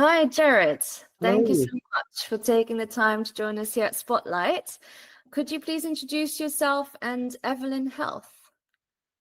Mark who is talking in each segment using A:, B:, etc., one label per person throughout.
A: Hi, Jared. Thank you
B: Hello.
A: so much for taking the time to join us here at Spotlight. Could you please introduce yourself and Evelyn Health?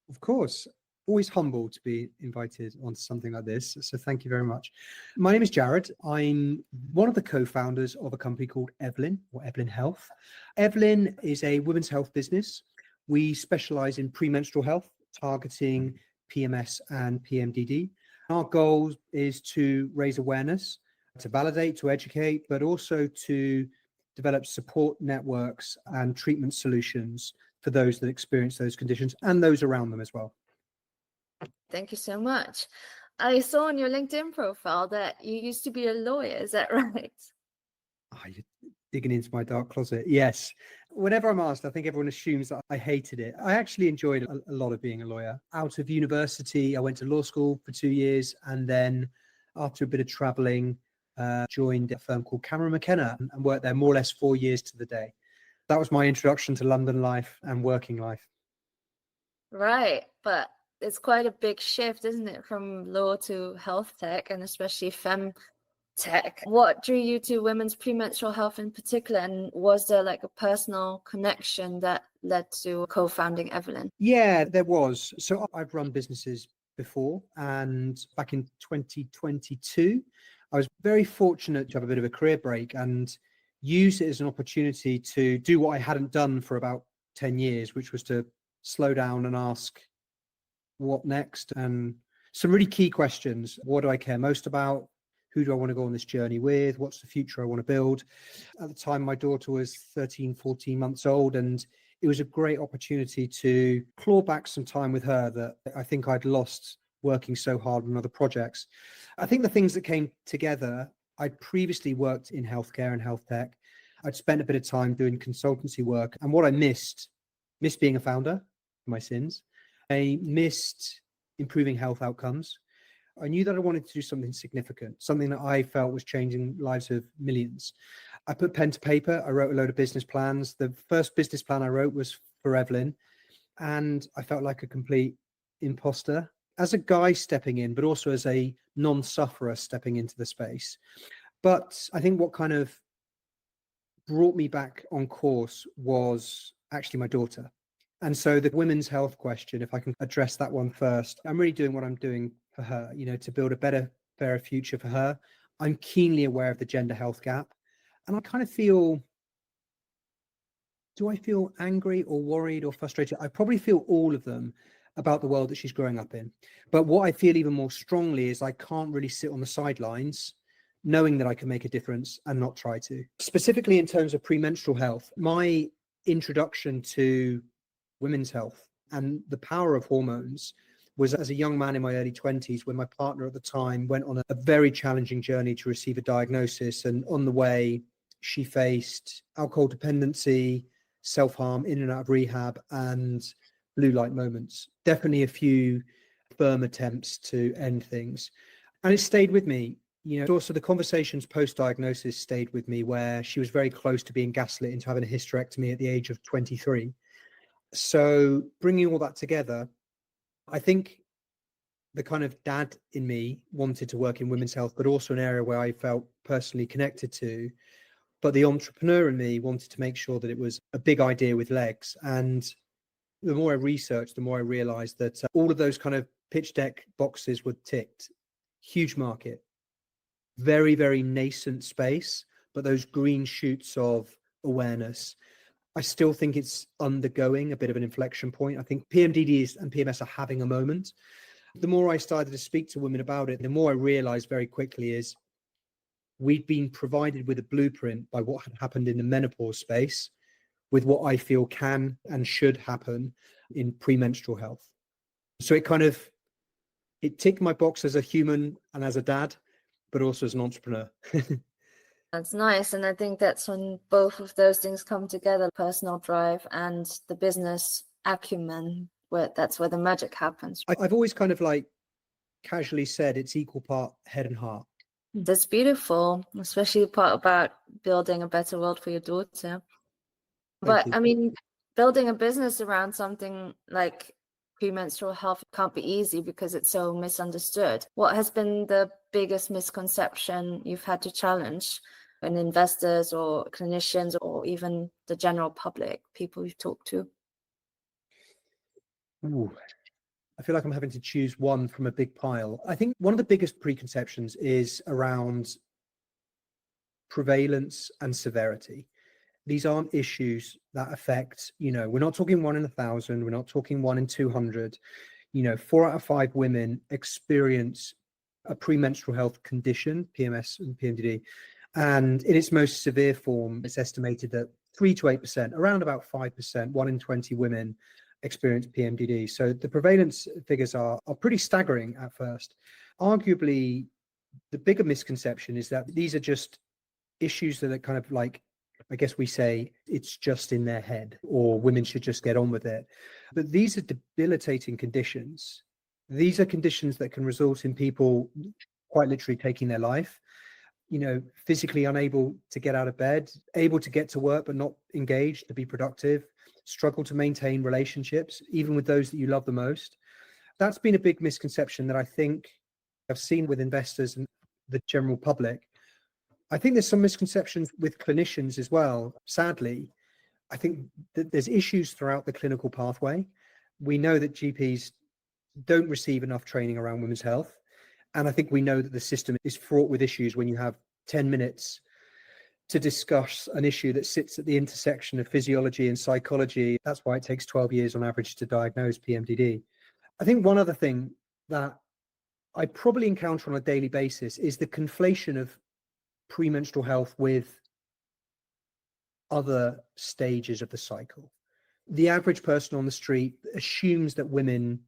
B: Of course, always humbled to be invited onto something like this. So thank you very much. My name is Jared. I'm one of the co-founders of a company called Evelyn or Evelyn Health. Evelyn is a women's health business. We specialize in premenstrual health, targeting PMS and PMDD. Our goal is to raise awareness, to validate, to educate, but also to develop support networks and treatment solutions for those that experience those conditions and those around them as well.
A: Thank you so much. I saw on your LinkedIn profile that you used to be a lawyer. Is that right?
B: You're digging into my dark closet. Yes. Whenever I'm asked, I think everyone assumes that I hated it. I actually enjoyed a lot of being a lawyer. Out of university, I went to law school for 2 years, and then after a bit of traveling, joined a firm called Cameron McKenna and worked there more or less 4 years to the day. That was my introduction to London life and working life.
A: Right. But it's quite a big shift, isn't it, from law to health tech, and especially fem tech. What drew you to women's premenstrual health in particular? And was there like a personal connection that led to co-founding Evelyn?
B: Yeah, there was. So I've run businesses before, and back in 2022, I was very fortunate to have a bit of a career break and use it as an opportunity to do what I hadn't done for about 10 years, which was to slow down and ask what next, and some really key questions. What do I care most about? Who do I want to go on this journey with? What's the future I want to build? At the time, my daughter was 13, 14 months old, and it was a great opportunity to claw back some time with her that I think I'd lost working so hard on other projects. I think the things that came together, I'd previously worked in healthcare and health tech. I'd spent a bit of time doing consultancy work, and what I missed being a founder, my sins. I missed improving health outcomes. I knew that I wanted to do something significant, something that I felt was changing lives of millions. I put pen to paper. I wrote a load of business plans. The first business plan I wrote was for Evelyn, and I felt like a complete imposter as a guy stepping in, but also as a non-sufferer stepping into the space. But I think what kind of brought me back on course was actually my daughter. And so the women's health question, if I can address that one first, I'm really doing what I'm doing for her, to build a better, fairer future for her. I'm keenly aware of the gender health gap. And I kind of feel, do I feel angry or worried or frustrated? I probably feel all of them about the world that she's growing up in. But what I feel even more strongly is I can't really sit on the sidelines knowing that I can make a difference and not try to. Specifically in terms of premenstrual health, my introduction to women's health and the power of hormones was as a young man in my early 20s, when my partner at the time went on a very challenging journey to receive a diagnosis. And on the way, she faced alcohol dependency, self-harm, in and out of rehab, and blue light moments. Definitely a few firm attempts to end things. And it stayed with me. Also the conversations post-diagnosis stayed with me, where she was very close to being gaslit into having a hysterectomy at the age of 23. So bringing all that together, I think the kind of dad in me wanted to work in women's health, but also an area where I felt personally connected to. But the entrepreneur in me wanted to make sure that it was a big idea with legs. And the more I researched, the more I realized that all of those kind of pitch deck boxes were ticked. Huge market, very, very nascent space, but those green shoots of awareness. I still think it's undergoing a bit of an inflection point. I think PMDD and PMS are having a moment. The more I started to speak to women about it, the more I realized very quickly is we'd been provided with a blueprint by what had happened in the menopause space with what I feel can and should happen in premenstrual health. So it ticked my box as a human and as a dad, but also as an entrepreneur.
A: That's nice. And I think that's when both of those things come together, personal drive and the business acumen, that's where the magic happens.
B: I've always kind of like casually said it's equal part head and heart.
A: That's beautiful, especially the part about building a better world for your daughter. But I mean, building a business around something like premenstrual health can't be easy because it's so misunderstood. What has been the biggest misconception you've had to challenge in investors or clinicians or even the general public, people you've talked to?
B: Ooh, I feel like I'm having to choose one from a big pile. I think one of the biggest preconceptions is around prevalence and severity. These aren't issues that affect, we're not talking 1 in 1,000, we're not talking 1 in 200. 4 out of 5 women experience a premenstrual health condition, PMS and PMDD. And in its most severe form, it's estimated that 3 to 8%, around about 5%, 1 in 20 women experience PMDD. So the prevalence figures are pretty staggering at first. Arguably, the bigger misconception is that these are just issues that are kind of like, I guess we say it's just in their head, or women should just get on with it. But these are debilitating conditions. These are conditions that can result in people quite literally taking their life, physically unable to get out of bed, able to get to work, but not engaged to be productive, struggle to maintain relationships, even with those that you love the most. That's been a big misconception that I think I've seen with investors and the general public. I think there's some misconceptions with clinicians as well. Sadly, I think that there's issues throughout the clinical pathway. We know that GPs don't receive enough training around women's health. And I think we know that the system is fraught with issues when you have 10 minutes to discuss an issue that sits at the intersection of physiology and psychology. That's why it takes 12 years on average to diagnose PMDD. I think one other thing that I probably encounter on a daily basis is the conflation of premenstrual health with other stages of the cycle. The average person on the street assumes that women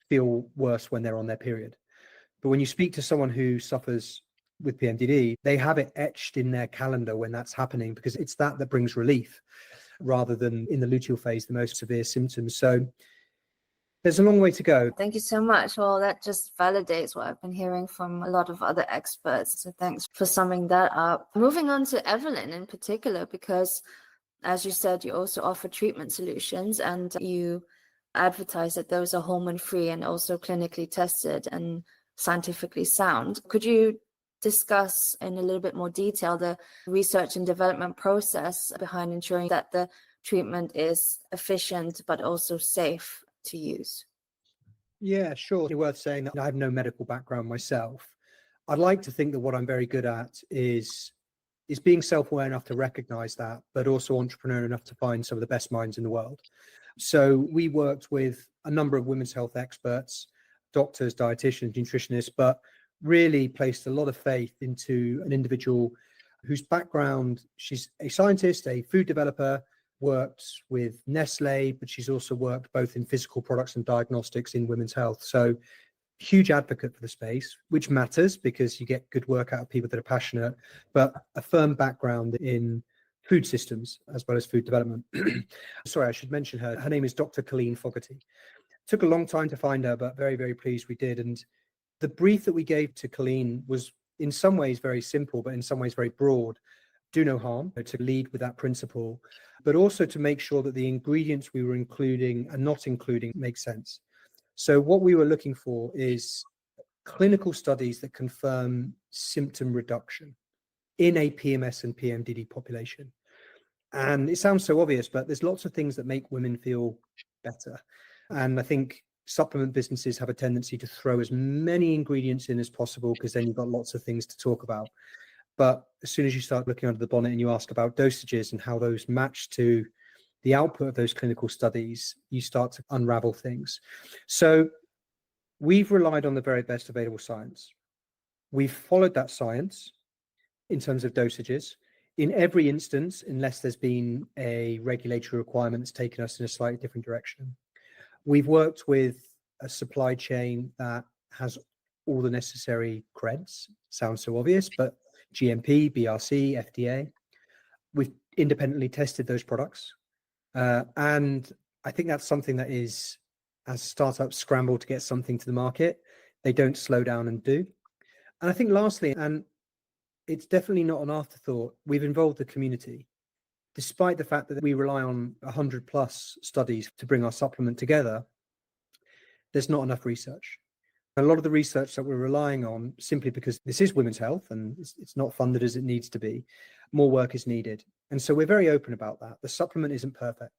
B: feel worse when they're on their period. But when you speak to someone who suffers with PMDD, they have it etched in their calendar when that's happening, because it's that brings relief rather than in the luteal phase, the most severe symptoms. So there's a long way to go.
A: Thank you so much. Well, that just validates what I've been hearing from a lot of other experts. So thanks for summing that up. Moving on to Evelyn in particular, because as you said, you also offer treatment solutions and you advertise that those are hormone-free and also clinically tested and scientifically sound. Could you discuss in a little bit more detail the research and development process behind ensuring that the treatment is efficient but also safe to use?
B: Yeah, sure. It's worth saying that I have no medical background myself. I'd like to think that what I'm very good at is being self-aware enough to recognize that, but also entrepreneur enough to find some of the best minds in the world. So we worked with a number of women's health experts, doctors, dietitians, nutritionists, but really placed a lot of faith into an individual whose background, she's a scientist, a food developer, worked with Nestle, but she's also worked both in physical products and diagnostics in women's health. So huge advocate for the space, which matters because you get good work out of people that are passionate, but a firm background in food systems as well as food development. Sorry, I should mention her. Her name is Dr. Colleen Fogarty. Took a long time to find her, but very, very pleased we did. And the brief that we gave to Colleen was in some ways very simple, but in some ways very broad. Do no harm, to lead with that principle, but also to make sure that the ingredients we were including and not including make sense. So what we were looking for is clinical studies that confirm symptom reduction in a PMS and PMDD population. And it sounds so obvious, but there's lots of things that make women feel better. And I think supplement businesses have a tendency to throw as many ingredients in as possible because then you've got lots of things to talk about. But as soon as you start looking under the bonnet and you ask about dosages and how those match to the output of those clinical studies, you start to unravel things. So we've relied on the very best available science. We've followed that science in terms of dosages. In every instance, unless there's been a regulatory requirement that's taken us in a slightly different direction. We've worked with a supply chain that has all the necessary creds. Sounds so obvious, but GMP, BRC, FDA. We've independently tested those products. And I think that's something that is, as startups scramble to get something to the market, they don't slow down and do. And I think lastly, and it's definitely not an afterthought, we've involved the community. Despite the fact that we rely on 100+ studies to bring our supplement together, there's not enough research. A lot of the research that we're relying on, simply because this is women's health and it's not funded as it needs to be, more work is needed. And so we're very open about that. The supplement isn't perfect,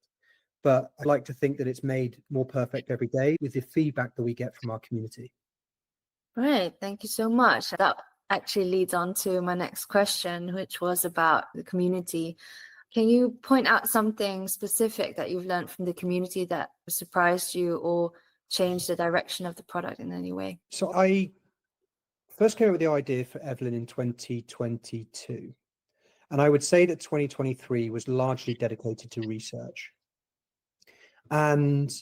B: but I like to think that it's made more perfect every day with the feedback that we get from our community.
A: Right. Thank you so much. That actually leads on to my next question, which was about the community. Can you point out something specific that you've learned from the community that surprised you or changed the direction of the product in any way?
B: So I first came up with the idea for Evelyn in 2022. And I would say that 2023 was largely dedicated to research. And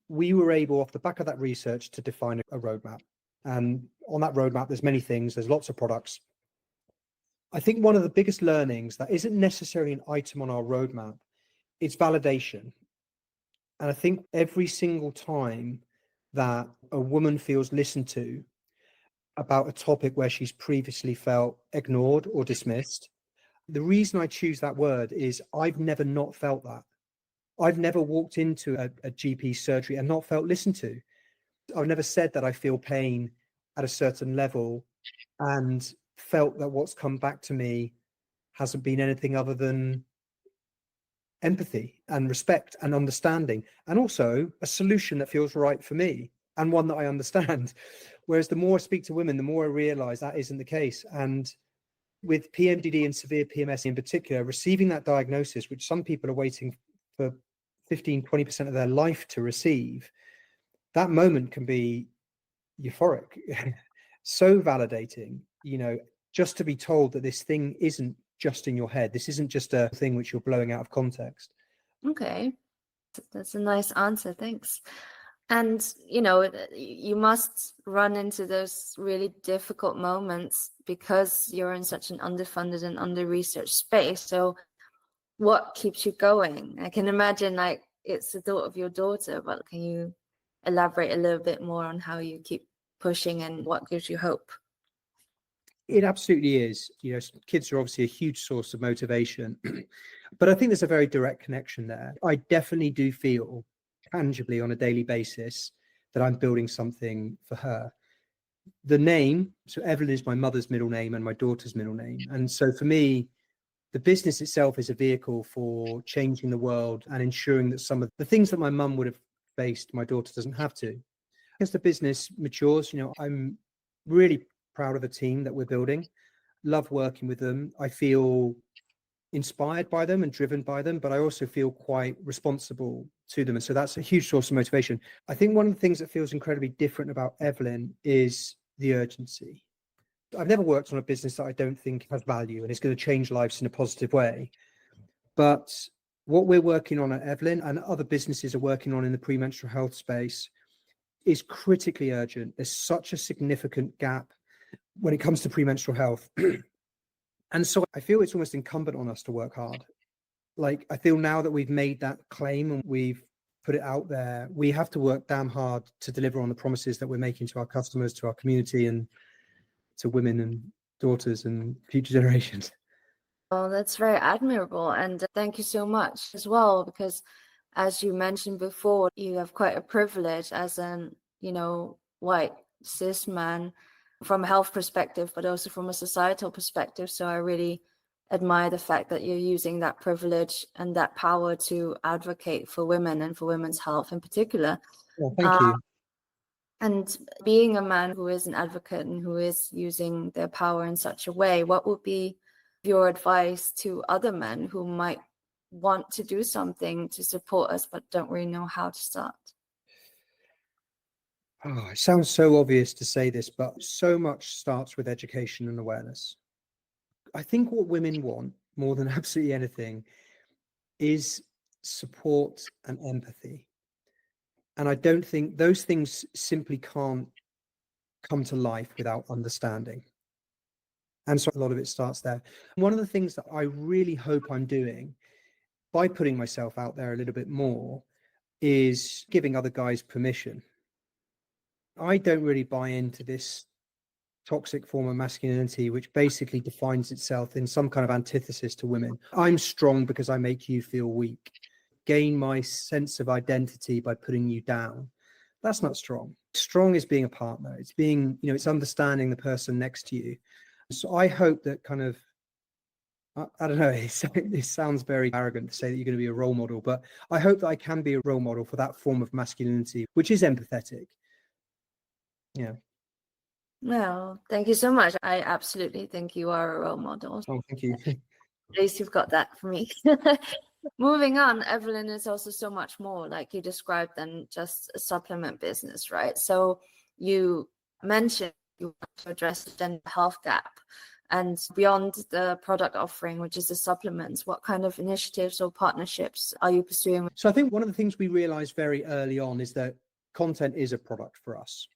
B: we were able, off the back of that research, to define a roadmap. And on that roadmap, there's many things, there's lots of products. I think one of the biggest learnings that isn't necessarily an item on our roadmap, it's validation. And I think every single time that a woman feels listened to about a topic where she's previously felt ignored or dismissed, the reason I choose that word is I've never not felt that. I've never walked into a GP surgery and not felt listened to. I've never said that I feel pain at a certain level and felt that what's come back to me hasn't been anything other than empathy and respect and understanding, and also a solution that feels right for me and one that I understand. Whereas the more I speak to women, the more I realize that isn't the case. And with PMDD and severe PMS in particular, receiving that diagnosis, which some people are waiting for 15-20% of their life to receive, that moment can be euphoric. So validating, just to be told that this thing isn't just in your head. This isn't just a thing which you're blowing out of context.
A: Okay, that's a nice answer. Thanks. And, you must run into those really difficult moments because you're in such an underfunded and under-researched space. So what keeps you going? I can imagine it's the thought of your daughter, but can you elaborate a little bit more on how you keep pushing and what gives you hope?
B: It absolutely is. Kids are obviously a huge source of motivation, but I think there's a very direct connection there. I definitely do feel tangibly on a daily basis that I'm building something for her. The name, so Evelyn is my mother's middle name and my daughter's middle name. And so for me, the business itself is a vehicle for changing the world and ensuring that some of the things that my mum would have faced, my daughter doesn't have to. As the business matures, I'm really proud of the team that we're building, love working with them. I feel inspired by them and driven by them, but I also feel quite responsible to them. And so that's a huge source of motivation. I think one of the things that feels incredibly different about Evelyn is the urgency. I've never worked on a business that I don't think has value and is going to change lives in a positive way. But what we're working on at Evelyn and other businesses are working on in the premenstrual health space is critically urgent. There's such a significant gap when it comes to premenstrual health. And so I feel it's almost incumbent on us to work hard. I feel now that we've made that claim and we've put it out there, we have to work damn hard to deliver on the promises that we're making to our customers, to our community, and to women and daughters and future generations.
A: Oh, that's very admirable. And thank you so much as well, because as you mentioned before, you have quite a privilege as an, white cis man from a health perspective, but also from a societal perspective. So I really admire the fact that you're using that privilege and that power to advocate for women and for women's health in particular.
B: Well, thank you.
A: And being a man who is an advocate and who is using their power in such a way, what would be your advice to other men who might want to do something to support us but don't really know how to start?
B: Oh, it sounds so obvious to say this, but so much starts with education and awareness. I think what women want more than absolutely anything is support and empathy. And I don't think those things simply can't come to life without understanding. And so a lot of it starts there. One of the things that I really hope I'm doing by putting myself out there a little bit more is giving other guys permission. I don't really buy into this toxic form of masculinity, which basically defines itself in some kind of antithesis to women. I'm strong because I make you feel weak. Gain my sense of identity by putting you down. That's not strong. Strong is being a partner. It's being, it's understanding the person next to you. So I hope that kind of, I don't know, it sounds very arrogant to say that you're going to be a role model, but I hope that I can be a role model for that form of masculinity, which is empathetic. Yeah.
A: Well, thank you so much. I absolutely think you are a role model.
B: Oh, thank you.
A: At least you've got that for me. Moving on, Evelyn is also so much more, like you described, than just a supplement business, right? So you mentioned you want to address the gender health gap. And beyond the product offering, which is the supplements, what kind of initiatives or partnerships are you pursuing?
B: So I think one of the things we realized very early on is that content is a product for us.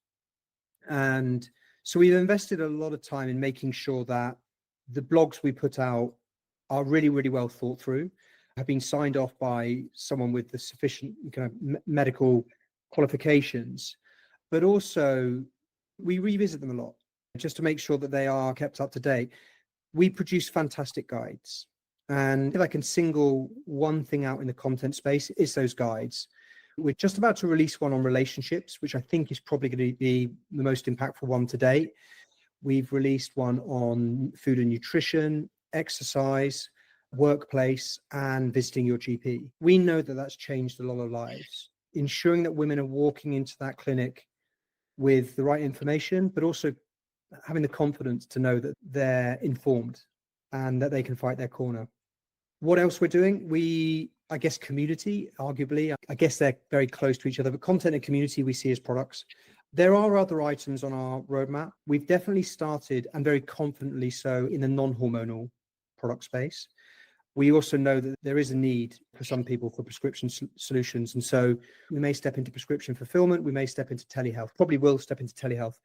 B: And so we've invested a lot of time in making sure that the blogs we put out are really, really well thought through, have been signed off by someone with the sufficient kind of medical qualifications, but also we revisit them a lot just to make sure that they are kept up to date. We produce fantastic guides. And if I can single one thing out in the content space, it's those guides. We're just about to release one on relationships, which I think is probably going to be the most impactful one to date. We've released one on food and nutrition, exercise, workplace, and visiting your GP. We know that that's changed a lot of lives. Ensuring that women are walking into that clinic with the right information, but also having the confidence to know that they're informed and that they can fight their corner. What else we're doing? I guess community, arguably, I guess they're very close to each other, but content and community we see as products. There are other items on our roadmap. We've definitely started, and very confidently so, in the non-hormonal product space. We also know that there is a need for some people for prescription solutions. And so we may step into prescription fulfillment. We may step into telehealth, probably will step into telehealth.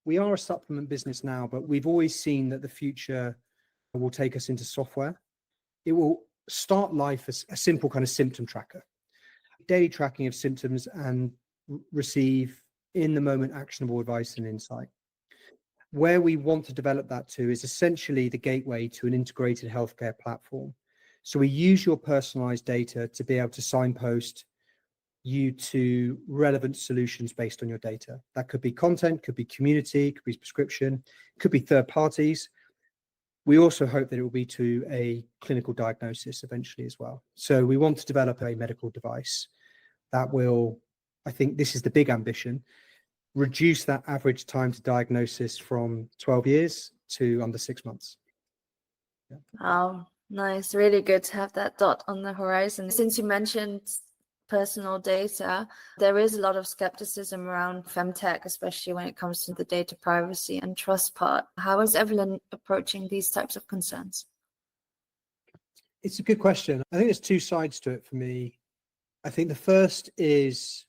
B: We are a supplement business now, but we've always seen that the future will take us into software. It will start life as a simple kind of symptom tracker, daily tracking of symptoms, and receive in the moment actionable advice and insight. Where we want to develop that to is essentially the gateway to an integrated healthcare platform. So we use your personalized data to be able to signpost you to relevant solutions based on your data. That could be content, could be community, could be prescription, could be third parties. We also hope that it will be to a clinical diagnosis eventually as well. So we want to develop a medical device that will, I think this is the big ambition, reduce that average time to diagnosis from 12 years to under 6 months.
A: Yeah. Oh, nice. Really good to have that dot on the horizon. Since you mentioned personal data, there is a lot of skepticism around femtech, especially when it comes to the data privacy and trust part. How is Evelyn approaching these types of concerns?
B: It's a good question. I think there's two sides to it for me. I think the first is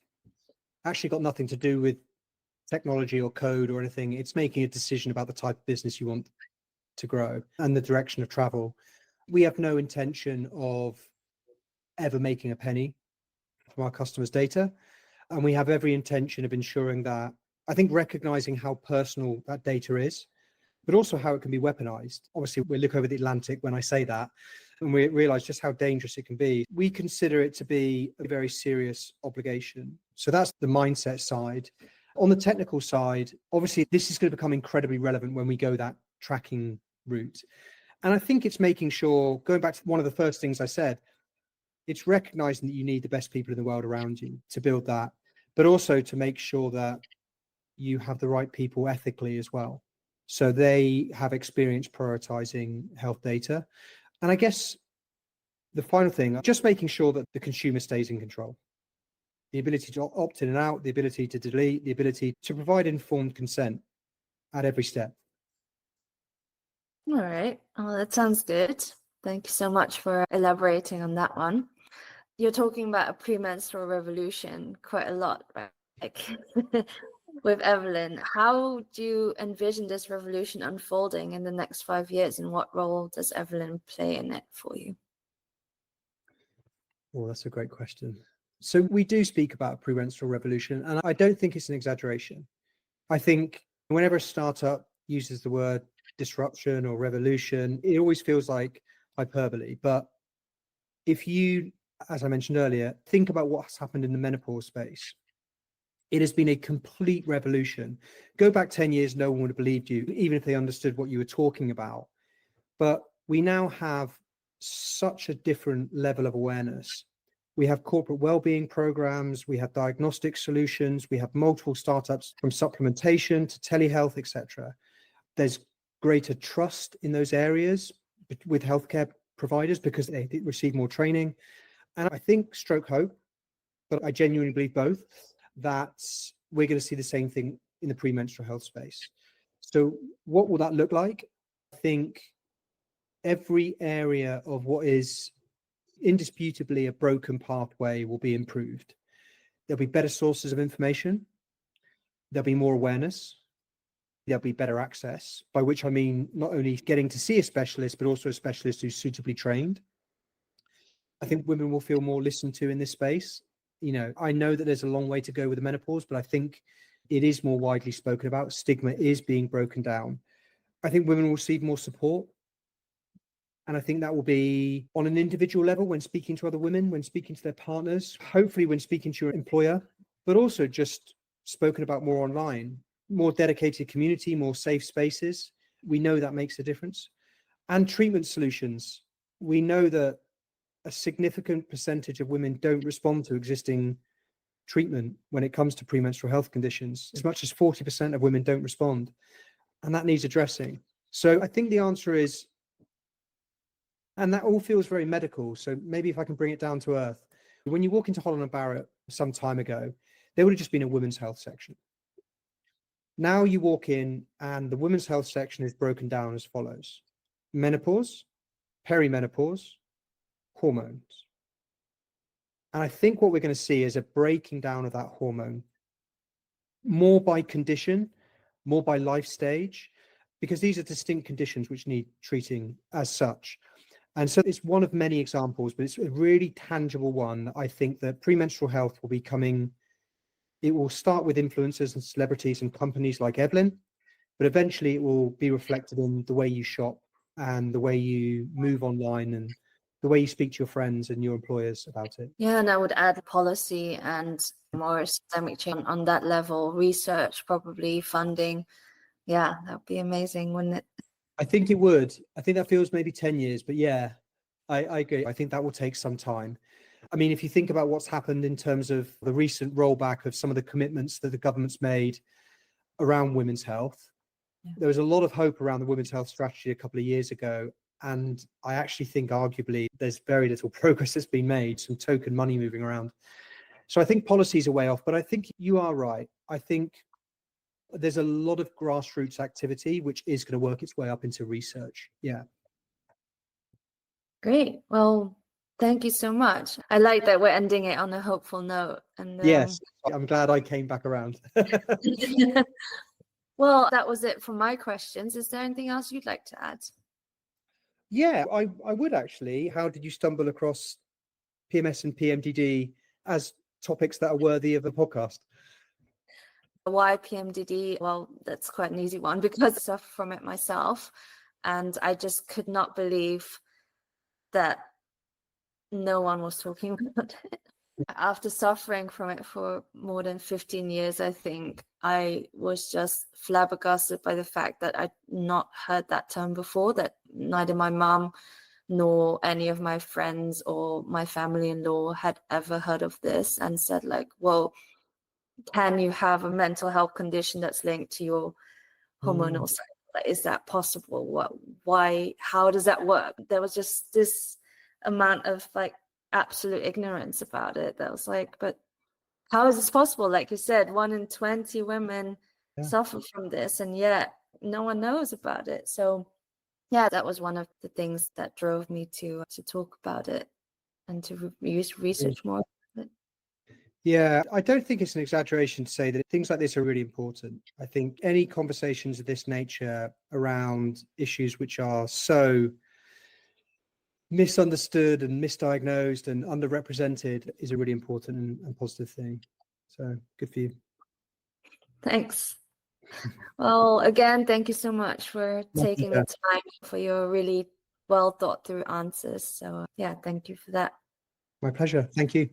B: actually got nothing to do with technology or code or anything. It's making a decision about the type of business you want to grow and the direction of travel. We have no intention of ever making a penny from our customers' data. And we have every intention of ensuring that, I think, recognizing how personal that data is, but also how it can be weaponized. Obviously, we look over the Atlantic when I say that, and we realize just how dangerous it can be. We consider it to be a very serious obligation. So that's the mindset side. On the technical side, obviously, this is going to become incredibly relevant when we go that tracking route. And I think it's making sure, going back to one of the first things I said, it's recognizing that you need the best people in the world around you to build that, but also to make sure that you have the right people ethically as well. So they have experience prioritizing health data. And I guess the final thing, just making sure that the consumer stays in control. The ability to opt in and out, the ability to delete, the ability to provide informed consent at every step.
A: All right. Well, that sounds good. Thank you so much for elaborating on that one. You're talking about a premenstrual revolution quite a lot, right? Like with Evelyn, how do you envision this revolution unfolding in the next 5 years, and what role does Evelyn play in it for you?
B: Well, that's a great question. So we do speak about a premenstrual revolution, and I don't think it's an exaggeration. I think whenever a startup uses the word disruption or revolution, it always feels like hyperbole. But if you, as I mentioned earlier, think about what's happened in the menopause space, It has been a complete revolution. Go back 10 years, no one would have believed you, even if they understood what you were talking about. But we now have such a different level of awareness. We have corporate well-being programs, we have diagnostic solutions, we have multiple startups from supplementation to telehealth, etc. There's greater trust in those areas with healthcare providers because they receive more training. And I think stroke hope, but I genuinely believe both, that we're going to see the same thing in the premenstrual health space. So what will that look like? I think every area of what is indisputably a broken pathway will be improved. There'll be better sources of information. There'll be more awareness. There'll be better access, by which I mean not only getting to see a specialist, but also a specialist who's suitably trained. I think women will feel more listened to in this space. You know, I know that there's a long way to go with the menopause, but I think it is more widely spoken about. Stigma is being broken down. I think women will receive more support. And I think that will be on an individual level when speaking to other women, when speaking to their partners, hopefully when speaking to your employer, but also just spoken about more online, more dedicated community, more safe spaces. We know that makes a difference. And treatment solutions. We know that a significant percentage of women don't respond to existing treatment when it comes to premenstrual health conditions. As much as 40% of women don't respond, and that needs addressing. So I think the answer is, and that all feels very medical, so maybe if I can bring it down to earth, when you walk into Holland & Barrett some time ago, there would have just been a women's health section. Now you walk in and the women's health section is broken down as follows: menopause, perimenopause, hormones. And I think what we're going to see is a breaking down of that hormone, more by condition, more by life stage, because these are distinct conditions which need treating as such. And so it's one of many examples, but it's a really tangible one. I think that premenstrual health will be coming. It will start with influencers and celebrities and companies like Evelyn, but eventually it will be reflected in the way you shop and the way you move online and the way you speak to your friends and your employers about it.
A: Yeah, and I would add policy and more systemic change on that level, research, probably funding. Yeah, that would be amazing, wouldn't it?
B: I think it would. I think that feels maybe 10 years, but yeah, I agree. I think that will take some time. I mean, if you think about what's happened in terms of the recent rollback of some of the commitments that the government's made around women's health, there was a lot of hope around the women's health strategy a couple of years ago. And I actually think arguably there's very little progress that's been made, some token money moving around. So I think policies are way off, but I think you are right. I think there's a lot of grassroots activity which is going to work its way up into research. Yeah.
A: Great. Well, thank you so much. I like that we're ending it on a hopeful note. And
B: Yes, I'm glad I came back around.
A: Well, that was it for my questions. Is there anything else you'd like to add?
B: Yeah, I would actually. How did you stumble across PMS and PMDD as topics that are worthy of a podcast?
A: Why PMDD? Well, that's quite an easy one because I suffer from it myself. And I just could not believe that no one was talking about it. After suffering from it for more than 15 years, I think I was just flabbergasted by the fact that I'd not heard that term before, that neither my mum nor any of my friends or my family-in-law had ever heard of this and said like, well, can you have a mental health condition that's linked to your hormonal cycle? Like, is that possible? Why, how does that work? There was just this amount of like absolute ignorance about it that was like, but how is this possible? Like you said, 1 in 20 women suffer from this, and yet no one knows about it. So yeah, that was one of the things that drove me to talk about it and to use research more.
B: Yeah, I don't think it's an exaggeration to say that things like this are really important. I think any conversations of this nature around issues which are so misunderstood and misdiagnosed and underrepresented is a really important and positive thing. So good for you.
A: Thanks. Well, again, thank you so much for taking the time for your really well thought through answers. So yeah, thank you for that.
B: My pleasure. Thank you.